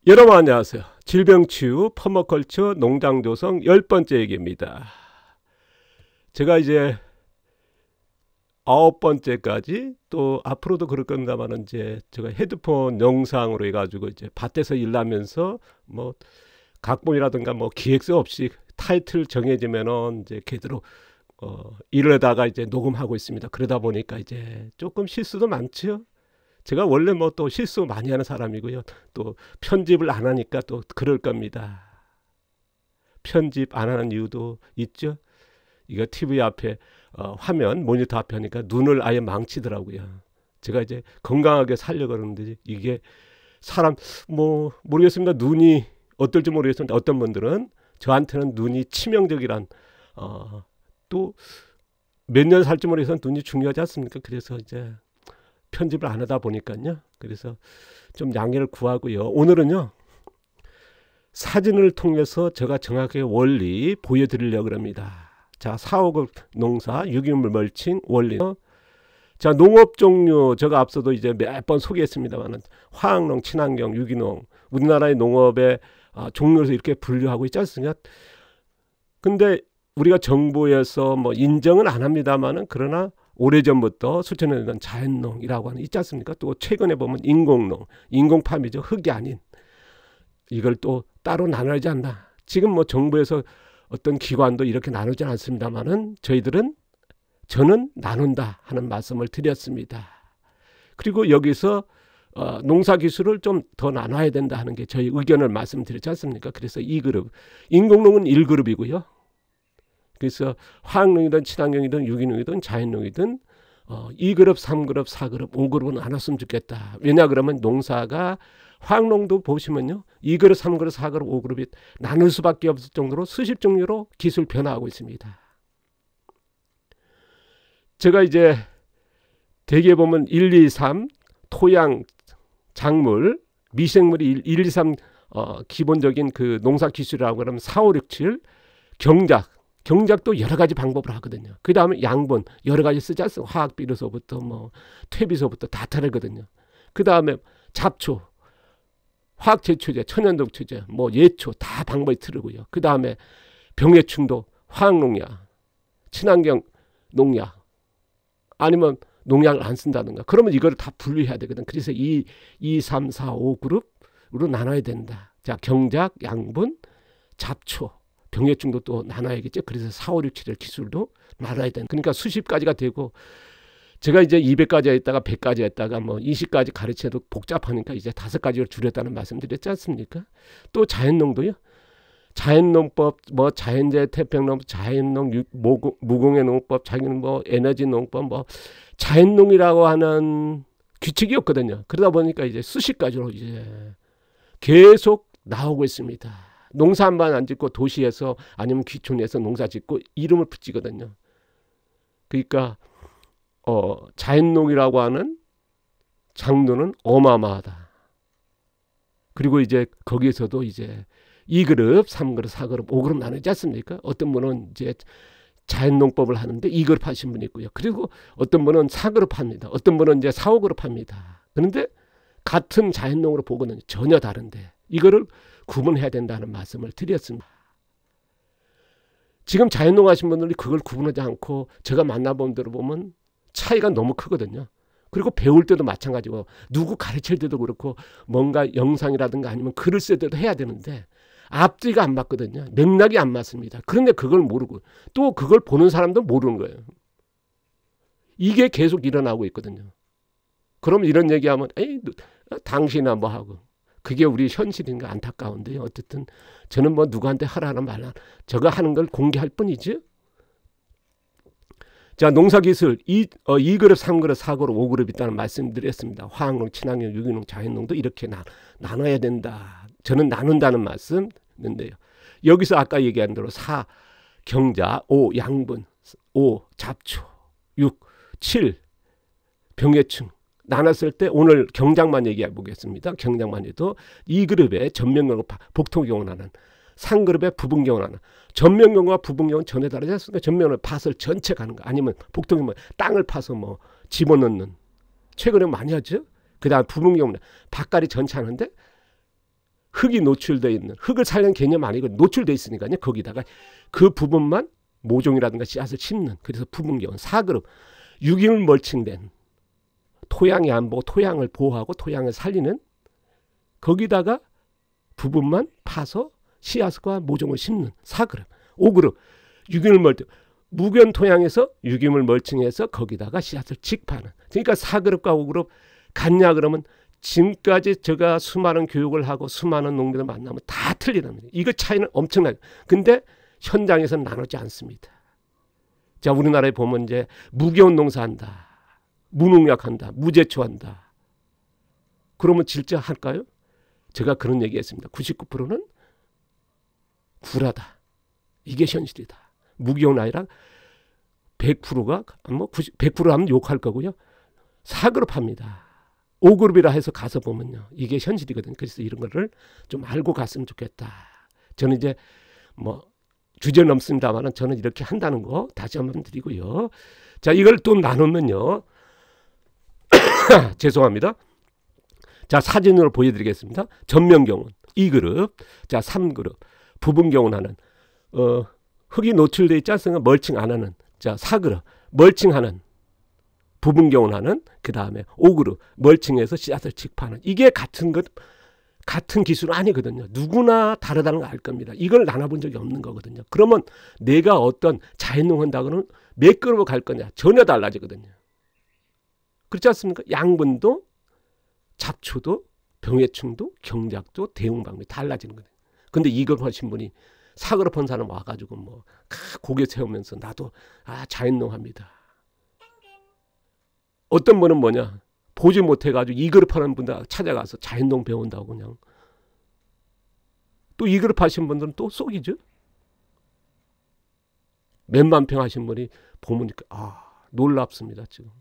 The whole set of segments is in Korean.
여러분 안녕하세요. 질병치유 퍼머컬처 농장조성 10번째 얘기입니다. 제가 이제 9번째까지 또 앞으로도 그럴 겁니다만 이제 제가 헤드폰 영상으로 해가지고 이제 밭에서 일하면서 뭐 각본이라든가 뭐 기획서 없이 타이틀 정해지면은 이제 그대로 이러다가 이제 녹음하고 있습니다. 그러다 보니까 이제 조금 실수도 많죠. 제가 원래 뭐 또 실수 많이 하는 사람이고요. 또 편집을 안 하니까 또 그럴 겁니다. 편집 안 하는 이유도 있죠. 이거 TV 앞에 화면 모니터 앞에 하니까 눈을 아예 망치더라고요. 제가 이제 건강하게 살려고 그러는데 이게 사람 뭐 모르겠습니다. 눈이 어떨지 모르겠는데 어떤 분들은 저한테는 눈이 치명적이란 또 몇 년 살지 모르겠어서 눈이 중요하지 않습니까? 그래서 이제 편집을 안 하다 보니까요. 그래서 좀 양해를 구하고요. 오늘은요. 사진을 통해서 제가 정확하게 원리 보여드리려고 합니다. 자, 사호급 농사, 유기물 멀칭 원리. 자, 농업 종류 제가 앞서도 이제 몇 번 소개했습니다만 화학농, 친환경, 유기농 우리나라의 농업의 종류에서 이렇게 분류하고 있지 않습니까? 근데 우리가 정부에서 뭐 인정은 안 합니다만은 그러나 오래전부터 수천 년 전 자연농이라고 하는 있지 않습니까? 또 최근에 보면 인공농, 인공팜이죠. 흙이 아닌. 이걸 또 따로 나누지 않나. 지금 뭐 정부에서 어떤 기관도 이렇게 나누지 않습니다만은 저는 나눈다 하는 말씀을 드렸습니다. 그리고 여기서 농사기술을 좀 더 나눠야 된다 하는 게 저희 의견을 말씀드렸지 않습니까? 그래서 2그룹, 인공농은 1그룹이고요. 그래서 화학농이든 친환경이든 유기농이든 자연농이든 2그룹, 3그룹, 4그룹, 5그룹은 나눴으면 좋겠다. 왜냐 그러면 농사가 화학농도 보시면요. 2그룹, 3그룹, 4그룹, 5그룹이 나눌 수밖에 없을 정도로 수십 종류로 기술 변화하고 있습니다. 제가 이제 대개 보면 1, 2, 3 토양, 작물, 미생물이 1, 2, 3 기본적인 그 농사 기술이라고 하면 4, 5, 6, 7 경작도 여러 가지 방법을 하거든요. 그 다음에 양분 여러 가지 쓰지 않습니까? 화학비료서부터 뭐 퇴비서부터 다 다르거든요. 그 다음에 잡초, 화학제초제, 천연독초제, 뭐 예초 다 방법이 틀리고요. 그 다음에 병해충도 화학농약, 친환경 농약 아니면 농약을 안 쓴다든가 그러면 이거를 다 분류해야 되거든. 그래서 2, 3, 4, 5그룹으로 나눠야 된다. 자, 경작, 양분, 잡초 병해충도 또 나눠야겠죠. 그래서 4, 5, 6, 7의 기술도 나눠야 되는. 그러니까 수십 가지가 되고 제가 이제 200가지 했다가 100가지 했다가 뭐 20가지 가르쳐도 복잡하니까 이제 5가지로 줄였다는 말씀 드렸지 않습니까? 또 자연농도요. 자연농법, 뭐 자연재해 태평농, 자연농, 무공해 농법, 자연 뭐 에너지 농법, 뭐 자연농이라고 하는 규칙이 없거든요. 그러다 보니까 이제 수십 가지로 이제 계속 나오고 있습니다. 농사 한 번 안 짓고 도시에서 아니면 귀촌에서 농사 짓고 이름을 붙이거든요. 그러니까 자연농이라고 하는 장르는 어마어마하다. 그리고 이제 거기에서도 이제 2그룹, 3그룹, 4그룹, 5그룹 나누지 않습니까? 어떤 분은 이제 자연농법을 하는데 2그룹 하신 분이 있고요. 그리고 어떤 분은 4그룹 합니다. 어떤 분은 이제 4, 5그룹 합니다. 그런데 같은 자연농으로 보고는 전혀 다른데 이거를 구분해야 된다는 말씀을 드렸습니다. 지금 자연농 하신 분들이 그걸 구분하지 않고 제가 만나본 대로 보면 차이가 너무 크거든요. 그리고 배울 때도 마찬가지고 누구 가르칠 때도 그렇고 뭔가 영상이라든가 아니면 글을 쓸 때도 해야 되는데 앞뒤가 안 맞거든요. 맥락이 안 맞습니다. 그런데 그걸 모르고 또 그걸 보는 사람도 모르는 거예요. 이게 계속 일어나고 있거든요. 그럼 이런 얘기하면 에이 당신아 뭐 하고 그게 우리 현실인가 안타까운데요. 어쨌든 저는 뭐 누구한테 하라는 말라 저거 하는 걸 공개할 뿐이지. 자, 농사기술 2그룹, 3그룹, 4그룹, 5그룹 있다는 말씀드렸습니다. 화학농, 친환경, 유기농, 자연농도 이렇게 나눠야 된다. 저는 나눈다는 말씀인데요. 여기서 아까 얘기한 대로 4 경자, 5 양분, 5 잡초, 6, 7 병해충 나눴을 때 오늘 경작만 얘기해 보겠습니다. 경작만 해도 2그룹의 전면경과 복통경을 하는 3그룹의 부분경을 하는 전면경과 부분경은 전혀 다르지 않습니까? 전면을 밭을 전체 가는 거 아니면 복통경은 땅을 파서 뭐 집어넣는 최근에 많이 하죠. 그 다음 부분경은 밭갈이 전체 하는데 흙이 노출되어 있는, 흙을 살리는 개념 아니고 노출되어 있으니까요. 거기다가 그 부분만 모종이라든가 씨앗을 심는, 그래서 부분경운, 사그룹, 유기물 멀칭된, 토양이 안 보고 토양을 보호하고 토양을 살리는, 거기다가 부분만 파서 씨앗과 모종을 심는 사그룹. 5그룹, 유기물 멀칭, 무견 토양에서 유기물 멀칭해서 거기다가 씨앗을 직파하는. 그러니까 4그룹과 5그룹 같냐 그러면 지금까지 제가 수많은 교육을 하고 수많은 농민을 만나면 다 틀리답니다. 이거 차이는 엄청나요. 근데 현장에서는 나누지 않습니다. 자, 우리나라에 보면 이제 무기온 농사한다, 무농약한다, 무제초한다. 그러면 진짜 할까요? 제가 그런 얘기했습니다. 99%는 굴하다. 이게 현실이다. 무기온 아니라 100%가 뭐 100% 하면 욕할 거고요. 4그룹 합니다. 5그룹이라 해서 가서 보면요, 이게 현실이거든요. 그래서 이런 거를 좀 알고 갔으면 좋겠다. 저는 이제 뭐 주제 넘습니다만 저는 이렇게 한다는 거 다시 한번 드리고요. 자, 이걸 또 나누면요. 죄송합니다. 자, 사진으로 보여드리겠습니다. 전면경운 2그룹, 자 3그룹, 부분경운하는, 흙이 노출되어 있지 않습니까? 멀칭 안 하는, 자 4그룹, 멀칭하는, 부분경운하는, 그 다음에 5그룹, 멀칭해서 씨앗을 직파하는. 이게 같은 기술은 아니거든요. 누구나 다르다는 걸 알 겁니다. 이걸 나눠본 적이 없는 거거든요. 그러면 내가 어떤 자연농 한다고는 몇 그룹을 갈 거냐? 전혀 달라지거든요. 그렇지 않습니까? 양분도, 잡초도, 병해충도, 경작도, 대응 방법이 달라지는 거예요. 근데 이걸 하신 분이 4그룹 한 사람 와가지고 뭐 고개 세우면서 나도 자연농합니다. 어떤 분은 뭐냐, 보지 못해가지고 2그룹 하는 분들 찾아가서 자연농 배운다고 그냥. 또 2그룹 하신 분들은 또 쏙이죠. 몇만 평 하신 분이 보면 놀랍습니다 지금.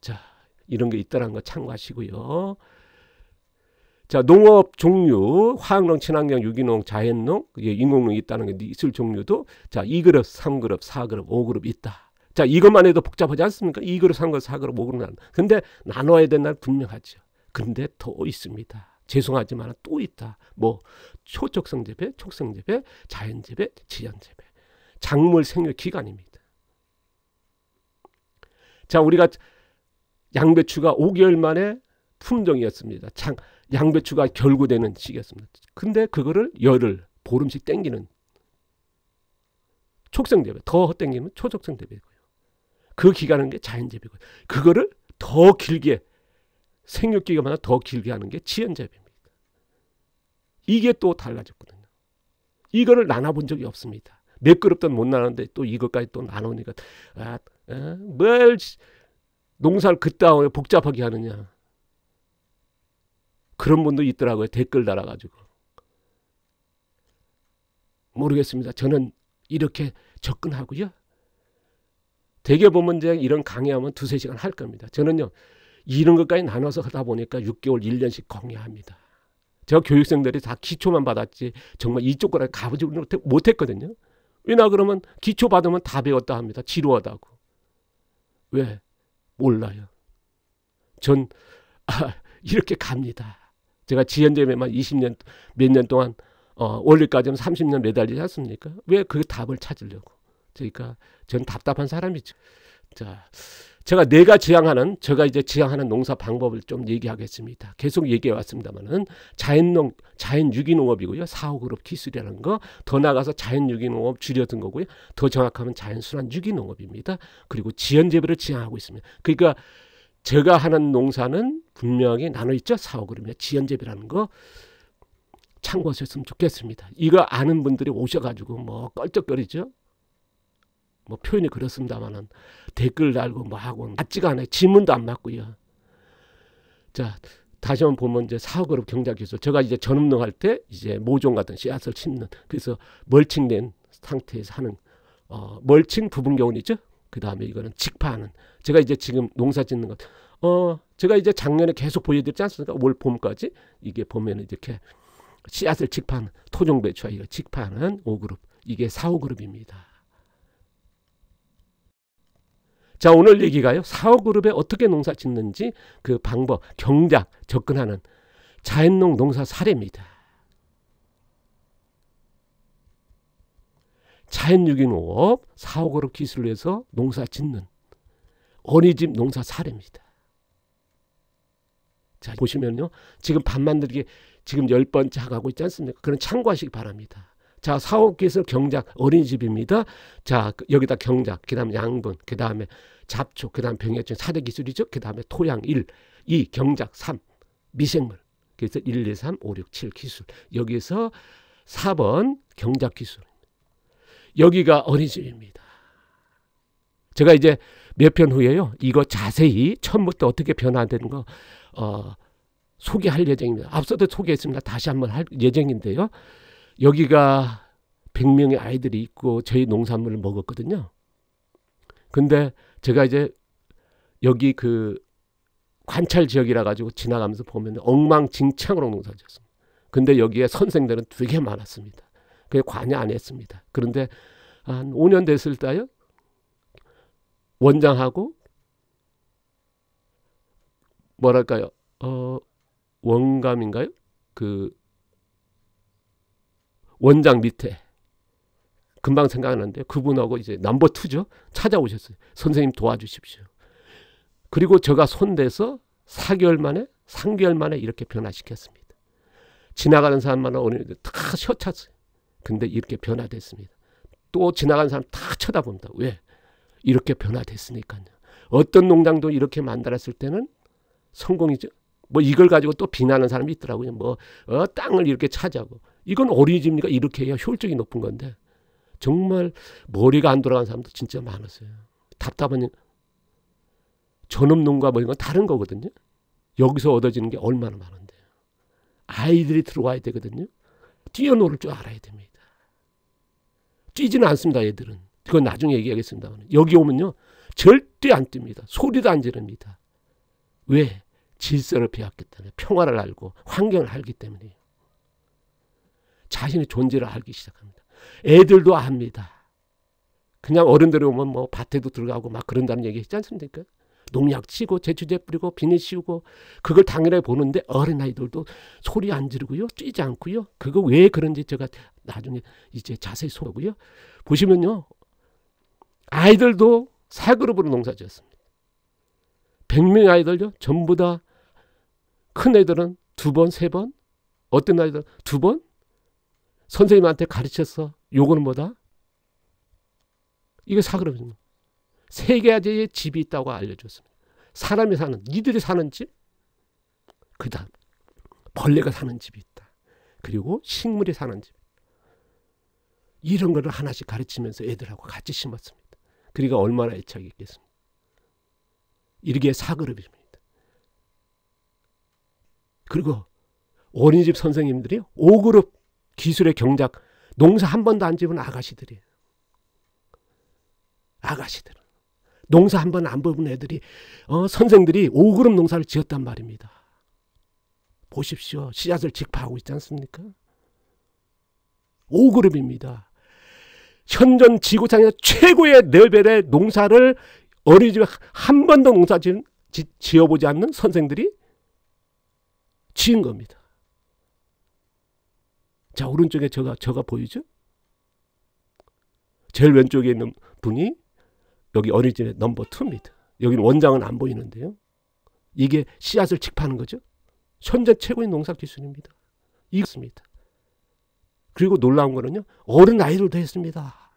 자, 이런 게 있다는 거 참고하시고요. 자, 농업 종류, 화학농, 친환경, 유기농, 자연농, 인공농이 있다는 게 있을 종류도, 자 2그룹, 3그룹, 4그룹, 5그룹 있다. 자, 이것만 해도 복잡하지 않습니까? 2그룹, 3그룹, 4그룹, 5그룹 나눈. 근데 나눠야 된다는 분명하죠. 근데 더 있습니다. 죄송하지만 또 있다. 뭐 초적성 재배, 촉성 재배, 자연 재배, 지연 재배. 작물 생육 기간입니다. 자, 우리가 양배추가 5개월 만에 품종이었습니다. 양배추가 결구되는 시기였습니다. 근데 그거를 열흘, 보름씩 땡기는 촉성 재배, 더 땡기면 초적성 재배고요. 그 기간은 게 자연 재배고요. 그거를 더 길게, 생육 기간마다 더 길게 하는 게 지연 재배입니다. 이게 또 달라졌거든요. 이거를 나눠본 적이 없습니다. 몇 그룹도 못 나눴는데 또 이것까지 또 나누니까 뭘 농사를 그따위로 복잡하게 하느냐. 그런 분도 있더라고요. 댓글 달아가지고. 모르겠습니다. 저는 이렇게 접근하고요. 대개 보면 이제 이런 강의하면 2-3시간 할 겁니다. 저는요, 이런 것까지 나눠서 하다 보니까 6개월, 1년씩 강의합니다. 제가 교육생들이 다 기초만 받았지 정말 이쪽 거라 가보지 못했거든요. 왜냐 그러면 기초 받으면 다 배웠다 합니다. 지루하다고. 왜? 몰라요. 전 이렇게 갑니다. 제가 지연재배만 20년 몇 년 동안 원리까지는 30년 매달리지 않습니까? 왜 그 답을 찾으려고. 그러니까 전 답답한 사람이죠. 자, 제가 제가 이제 지향하는 농사 방법을 좀 얘기하겠습니다. 계속 얘기해 왔습니다만은 자연 유기농업이고요. 4, 5그룹 기술이라는 거, 더 나가서 자연 유기농업 줄여든 거고요. 더 정확하면 자연 순환 유기농업입니다. 그리고 지연 재배를 지향하고 있습니다. 그러니까 제가 하는 농사는 분명히 나눠 있죠. 4, 5그룹이나 지연 재배라는 거 참고하셨으면 좋겠습니다. 이거 아는 분들이 오셔가지고 뭐 껄쩍거리죠. 뭐 표현이 그렇습니다만은 댓글 달고 뭐 하고 맞지가 않아요. 지문도 안 맞고요. 자, 다시 한번 보면 이제 4, 5그룹 경작기술. 제가 이제 전업농 할 때 이제 모종 같은 씨앗을 심는, 그래서 멀칭된 상태에서 하는 멀칭 부분경운 있죠. 그 다음에 이거는 직파하는. 제가 이제 지금 농사 짓는 것, 제가 이제 작년에 계속 보여드렸지 않습니까? 올 봄까지 이게 보면 이렇게 씨앗을 직파하는 토종배추와 이거 직파하는 5그룹, 이게 4, 5그룹입니다. 자, 오늘 얘기가요. 4, 5그룹에 어떻게 농사 짓는지 그 방법, 경작, 접근하는 자연농 농사 사례입니다. 자연유기농업 4, 5그룹 기술로 해서 농사 짓는 어린이집 농사 사례입니다. 자, 보시면요. 지금 밥 만들기 지금 10번째 하고 있지 않습니까? 그런 참고하시기 바랍니다. 자, 사업기술 경작 어린이집입니다. 자, 여기다 경작, 그 다음에 양분, 그 다음에 잡초, 그 다음에 병해충 4대 기술이죠. 그 다음에 토양 1, 2, 경작 3, 미생물. 그래서 1, 2, 3, 5, 6, 7 기술. 여기서 4번 경작 기술. 여기가 어린이집입니다. 제가 이제 몇 편 후에요. 이거 자세히 처음부터 어떻게 변화되는 거 소개할 예정입니다. 앞서도 소개했습니다. 다시 한번 할 예정인데요. 여기가 100명의 아이들이 있고 저희 농산물을 먹었거든요. 근데 제가 이제 여기 그 관찰 지역이라 가지고 지나가면서 보면 엉망진창으로 농사지었습니다. 근데 여기에 선생들은 되게 많았습니다. 그게 관여 안 했습니다. 그런데 한 5년 됐을 때요. 원장하고 뭐랄까요? 원감인가요? 그 원장 밑에 금방 생각나는데 그분하고 이제 넘버 2죠. 찾아오셨어요. 선생님 도와주십시오. 그리고 제가 손대서 4개월 만에 3개월 만에 이렇게 변화시켰습니다. 지나가는 사람마다 오늘 다 셔찼어요. 근데 이렇게 변화됐습니다. 또 지나가는 사람 다 쳐다봅니다. 왜? 이렇게 변화됐으니까요. 어떤 농장도 이렇게 만들었을 때는 성공이죠. 뭐 이걸 가지고 또 비난하는 사람이 있더라고요. 뭐 땅을 이렇게 차지하고. 이건 어린이집이니까 이렇게 해야 효율적이 높은 건데 정말 머리가 안 돌아간 사람도 진짜 많았어요. 답답한 전업농가 뭐 이런 건 다른 거거든요. 여기서 얻어지는 게 얼마나 많은데요. 아이들이 들어와야 되거든요. 뛰어놀을 줄 알아야 됩니다. 뛰지는 않습니다. 애들은. 그건 나중에 얘기하겠습니다. 여기 오면요. 절대 안 뜁니다. 소리도 안 지릅니다. 왜? 질서를 배웠기 때문에. 평화를 알고 환경을 알기 때문이에요. 자신의 존재를 알기 시작합니다. 애들도 압니다. 그냥 어른들이 오면 뭐 밭에도 들어가고 막 그런다는 얘기 했지 않습니까? 농약 치고 제초제 뿌리고 비닐 씌우고 그걸 당연하게 보는데 어린아이들도 소리 안 지르고요. 뛰지 않고요. 그거 왜 그런지 제가 나중에 이제 자세히 소개하고요. 보시면요. 아이들도 4그룹으로 농사 지었습니다. 100명의 아이들요. 전부 다 큰 애들은 2번, 3번. 어떤 아이들은 2번. 선생님한테 가르쳤어. 요거는 뭐다? 이게 4그룹입니다. 3가지의 집이 있다고 알려줬습니다. 사람이 사는, 이들이 사는 집, 그 다음 벌레가 사는 집이 있다. 그리고 식물이 사는 집. 이런 거를 하나씩 가르치면서 애들하고 같이 심었습니다. 그러니까 얼마나 애착이 있겠습니까? 이게 4그룹입니다. 그리고 어린이집 선생님들이요. 5그룹 기술의 경작, 농사 한 번도 안 지은 아가씨들이에요. 아가씨들. 농사 한 번 안 뽑은 애들이 선생들이 5그룹 농사를 지었단 말입니다. 보십시오. 씨앗을 직파하고 있지 않습니까? 5그룹입니다. 현존 지구상에서 최고의 레벨의 농사를 어린이집에 한 번도 농사 지어보지 않는 선생들이 지은 겁니다. 자, 오른쪽에 저가 보이죠? 제일 왼쪽에 있는 분이 여기 어린이집의 넘버 2입니다. 여기는 원장은 안 보이는데요. 이게 씨앗을 직파하는 거죠. 현재 최고의 농사 기술입니다. 이것입니다. 그리고 놀라운 거는요. 어른 아이들도 했습니다.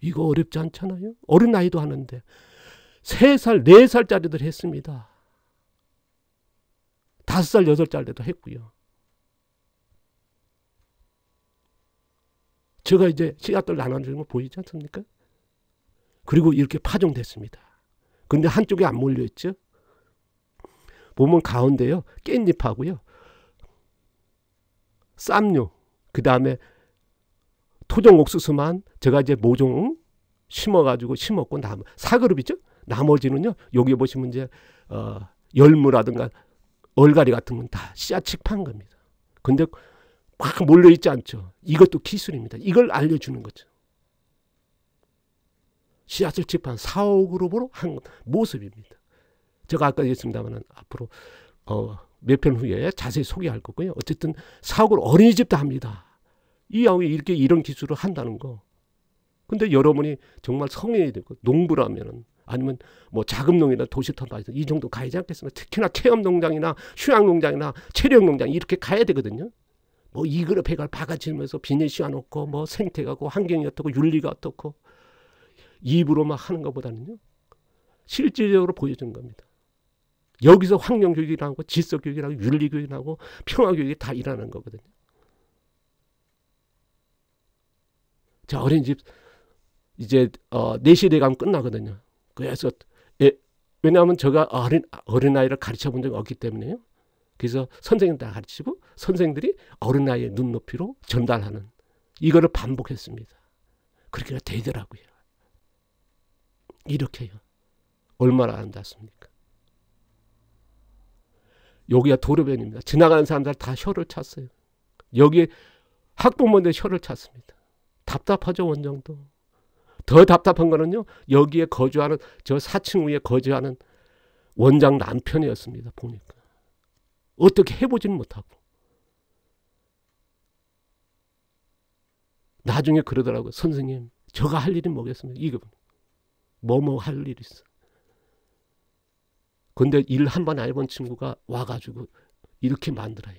이거 어렵지 않잖아요. 어른 아이도 하는데 3살, 4살짜리들 했습니다. 5살, 6살짜리도 했고요. 제가 이제 씨앗들 나눠주는 거 보이지 않습니까? 그리고 이렇게 파종됐습니다. 근데 한쪽에 안 몰려있죠? 보면 가운데요. 깻잎하고요. 쌈류, 그 다음에 토종 옥수수만 제가 이제 모종 심어가지고 심었고 4그룹이죠? 나머지는요. 여기 보시면 이제 열무라든가 얼갈이 같은 건 다 씨앗 직파한 겁니다. 근데 막 몰려있지 않죠. 이것도 기술입니다. 이걸 알려주는 거죠. 씨앗을 직파한 4, 5그룹으로 한 모습입니다. 제가 아까 얘기했습니다만 앞으로 몇 편 후에 자세히 소개할 거고요. 어쨌든 사옥을 어린이집도 합니다. 이 아이 이렇게 이런 기술을 한다는 거. 근데 여러분이 정말 성인이 되고 농부라면은 아니면 뭐 자금농이나 도시터바이서 이 정도 가야지 않겠습니까? 특히나 체험농장이나 휴양농장이나 체력농장 이렇게 가야 되거든요. 뭐 이그룹 해갈 바가지면서 비닐 씌워놓고 뭐 생태가고 환경이 어떻고 윤리가 어떻고 입으로만 하는 것보다는요. 실질적으로 보여주는 겁니다. 여기서 환경교육이라고 질서교육이라고 윤리교육이라고 평화교육이 다 일어나는 거거든요. 자, 어린이집 이제 4시에 가면 끝나거든요. 그래서 왜냐하면 제가 어린아이를 가르쳐 본 적이 없기 때문에요. 그래서 선생님 다 가르치고 선생들이 어린아이의 눈높이로 전달하는 이거를 반복했습니다. 그렇게 되더라고요. 이렇게요. 얼마나 아름답습니까? 여기가 도로변입니다. 지나가는 사람들 다 혀를 찼어요. 여기에 학부모들 혀를 찼습니다. 답답하죠, 원정도. 더 답답한 거는요. 여기에 거주하는 저 4층 위에 거주하는 원장 남편이었습니다. 보니까. 어떻게 해보지는 못하고. 나중에 그러더라고요. 선생님, 제가 할 일이 뭐겠습니까? 이거 뭐뭐 할 일이 있어. 근데 일 한 번 안 해본 친구가 와가지고 이렇게 만들어요.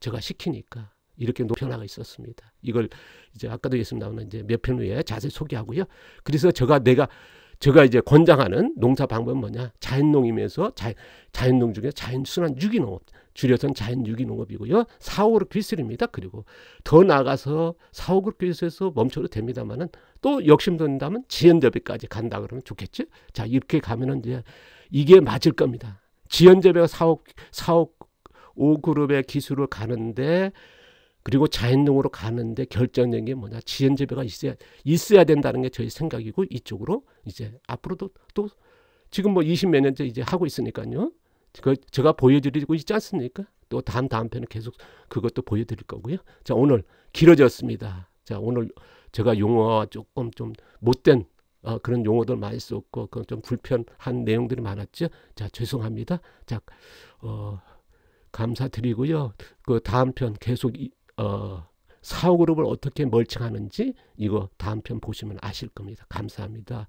제가 시키니까 이렇게 변화가 있었습니다. 이걸 이제 아까도 말씀나오는 이제 몇 편 후에 자세히 소개하고요. 그래서 제가 이제 권장하는 농사 방법은 뭐냐? 자연농이면서 자연농 중에 자연순환 유기농업, 줄여서는 자연유기농업이고요. 사옥으로 기술입니다. 그리고 더 나아가서 사옥으로 기술에서 멈춰도 됩니다만은 또 욕심든다면 지연재배까지 간다 그러면 좋겠죠. 자, 이렇게 가면은 이제 이게 맞을 겁니다. 지연재배가 사옥 5그룹의 기술을 가는데 그리고 자연농으로 가는데 결정적인 게 뭐냐? 지연재배가 있어야 된다는 게 저희 생각이고 이쪽으로 이제 앞으로도 또 지금 뭐 20몇 년째 이제 하고 있으니까요. 제가 보여드리고 있지 않습니까? 또 다음 편은 계속 그것도 보여드릴 거고요. 자, 오늘 길어졌습니다. 자, 오늘 제가 용어가 조금 좀 못된 그런 용어들 많이 썼고 좀 불편한 내용들이 많았죠. 자, 죄송합니다. 자, 감사드리고요. 그 다음 편 계속 사후그룹을 어떻게 멀칭하는지 이거 다음 편 보시면 아실 겁니다. 감사합니다.